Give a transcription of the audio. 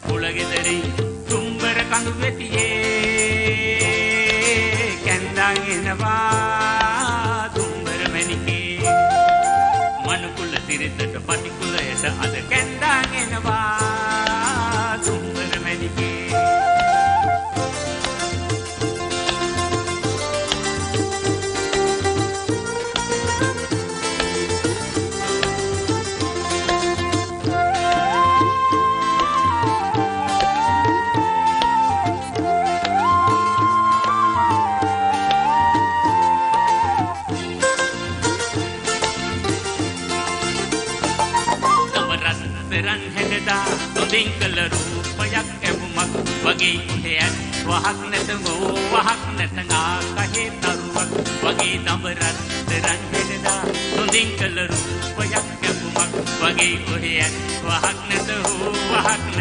කුලගෙදරින් තුම්බර කඳු වෙතියේ කැන්දන් එනවා තුම්බර මැණිකේ මනුකුල සිරිතට පටිකුලයට අද කැන්දන් එනවා තුම්බර මැණිකේ රන් හැඩදා නොදින් කළ රූපයක් ඇවුමක් වගේ කුටයක් වහක් නැත ගෝ වහක් නැත ආකහේ තරුවක් වගේ දඹරත් රන් හැඩදා නොදින් කළ රූපයක් ඇවුමක් වගේ කුටයක් වහක් නැත වහක් නැත